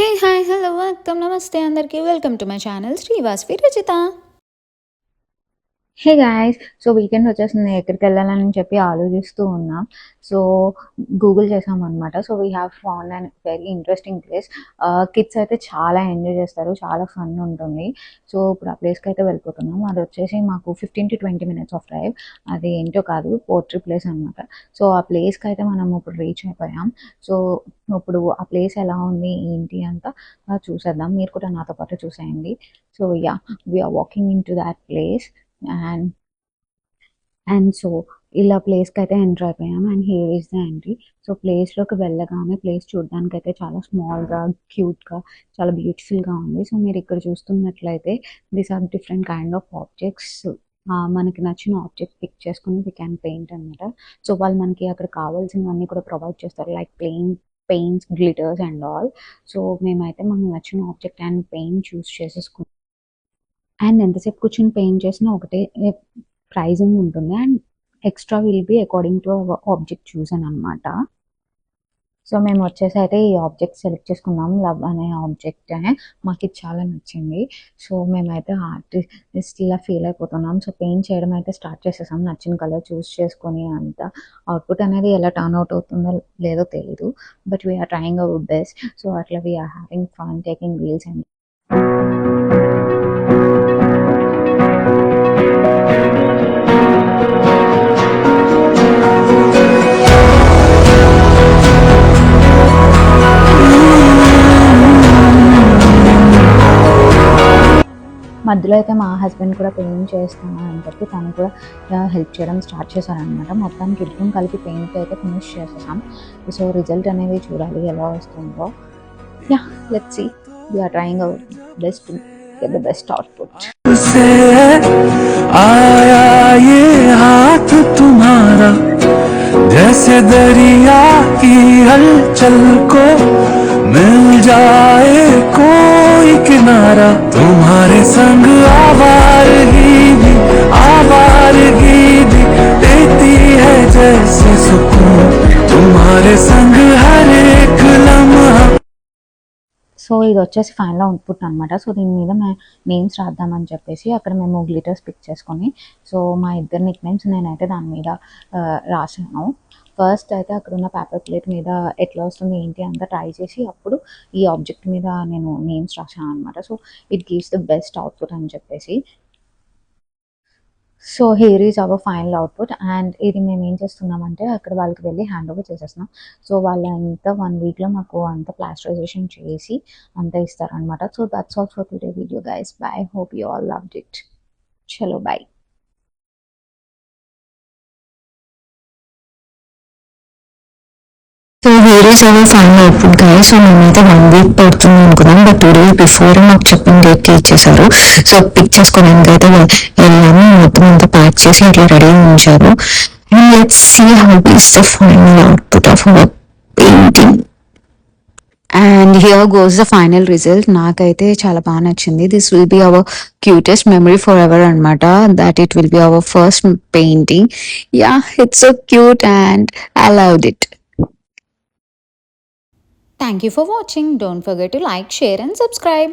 Hey hi hello welcome నమస్తే అందరికీ welcome to my channel Srivasvi Rachita. Hey guys! So, weekend వచ్చేసింది. ఎక్కడికెళ్ళాలని చెప్పి ఆలోచిస్తూ ఉన్నాం. సో, గూగుల్ చేశామనమాట. So, we have found an very interesting place. Kids అయితే చాలా ఎంజాయ్ చేస్తారు. చాలా ఫన్ ఉంటుంది. సో, ఇప్పుడు ఆ ప్లేస్‌కైతే వెళ్ళిపోతున్నాం. అదొచ్చేసి మాకు 15-20 మినిట్స్ ఆఫ్ డ్రైవ్. అది ఏంటో కాదు, పోట్రీ ప్లేస్ అనమాట. సో, ఆ ప్లేస్‌కైతే మనం ఇప్పుడు రీచ్ అయిపోయాం. సో, ఇప్పుడు ఆ ప్లేస్ ఎలా ఉంది, ఏంటి అంతా చూసేద్దాం. మీరు కూడా నాతో పాటు చూసేయండి. So, yeah! We are walking into that place. And and so ఇలా ప్లేస్‌కైతే ఎంటర్ అయిపోయాం. And here is the entry. So, ప్లేస్‌లోకి వెళ్ళగానే ప్లేస్ చూడడానికైతే చాలా స్మాల్‌గా, క్యూట్‌గా, చాలా బ్యూటిఫుల్‌గా ఉంది. సో, మీరిక్కడ చూస్తున్నట్లయితే these are different kind of objects. మనకి నచ్చిన ఆబ్జెక్ట్ పిక్ చేసుకొని వి క్యాన్ పెయింట్ అనమాట. సో, వాళ్ళు మనకి అక్కడ కావాల్సినవన్నీ కూడా ప్రొవైడ్ చేస్తారు. Like paints, glitters and all. So, మేమైతే మాకు నచ్చిన ఆబ్జెక్ట్ అండ్ పెయింట్ చూస్ చేసేసుకున్నాం. అండ్ ఎంతసేపు కూర్చొని పెయింట్ చేసినా ఒకటే ప్రైజింగ్ ఉంటుంది. And extra will be according to object చూసాను అనమాట. సో, మేము వచ్చేసి అయితే ఈ ఆబ్జెక్ట్ సెలెక్ట్ చేసుకున్నాం. లవ్ అనే ఆబ్జెక్ట్ మాకు ఇది చాలా నచ్చింది. సో, మేమైతే ఆర్టిస్ట్‌లా ఫీల్ అయిపోతున్నాం. సో, పెయింట్ చేయడం అయితే స్టార్ట్ చేసేసాం. నచ్చిన కలర్ చూస్ చేసుకొని అంతా. అవుట్‌పుట్ అనేది ఎలా టర్న్ అవుట్ అవుతుందో లేదో తెలీదు. But we are trying our best. So, అట్లా we are having fun taking reels and మధ్యలో అయితే మా హస్బెండ్ కూడా పెయింట్ చేస్తాను అని చెప్పి తను కూడా హెల్ప్ చేయడం స్టార్ట్ చేశారనమాట. మొత్తానికి ఇద్దరం కలిపి పెయింట్ అయితే ఫినిష్ చేసేసాం. సో, రిజల్ట్ అనేది చూడాలి ఎలా వస్తుందో. Yeah, let's see. We're trying our best to get the best output. आया ये हाथ तुम्हारा जैसे दरिया की हलचल को मिल जाए कोई किनारा तुम्हारे संग आवारगी भी देती है जैसे सुकून तुम्हारे संग हर एक लम्हा. సో, ఇది వచ్చేసి ఫైనల్ అవుట్పుట్ అనమాట. సో, దీని మీద నేమ్స్ రాద్దామని చెప్పేసి అక్కడ మేము గ్లిటర్స్ పిక్ చేసుకొని, సో, మా ఇద్దరు నిక్ నేమ్స్ నేనైతే దాని మీద రాసాను. ఫస్ట్ అయితే అక్కడ ఉన్న పేపర్ ప్లేట్ మీద ఎట్లా వస్తుంది ఏంటి అంతా ట్రై చేసి అప్పుడు ఈ ఆబ్జెక్ట్ మీద నేను నేమ్స్ రాసాను అనమాట. So, it gives the best output అని చెప్పేసి. So, here is our final output. And ఇది మేము ఏం చేస్తున్నామంటే అక్కడ వాళ్ళకి వెళ్ళి హ్యాండ్ ఓవర్ చేసేస్తున్నాం. సో, వాళ్ళు అంతా 1 వీక్‌లో మాకు అంతా ప్లాస్టరైజేషన్ చేసి అంతా ఇస్తారనమాట. So, that's all for today video guys. Bye. Hope you all loved it. చలో bye. So here is our final output guys. So మేమైతే 1 వీక్ పడుతుంది అనుకున్నాం, బట్ 2 డేస్ బిఫోర్ మాకు చెప్పిన డేట్కి ఇచ్చేసారు. సో పిక్ చేసుకోవడానికి అయితే వెళ్ళాము. మొత్తం అంతా ప్యాక్ చేసి అట్లా రెడీ ఉంచారు. And let's see how is the final output of our painting. And here goes the final result. నాకైతే చాలా బాగా నచ్చింది. This will be our cutest memory for ever అనమాట. That it will be our first painting. Ya, it's so cute and I loved it. Thank you for watching. Don't forget to like, share and subscribe.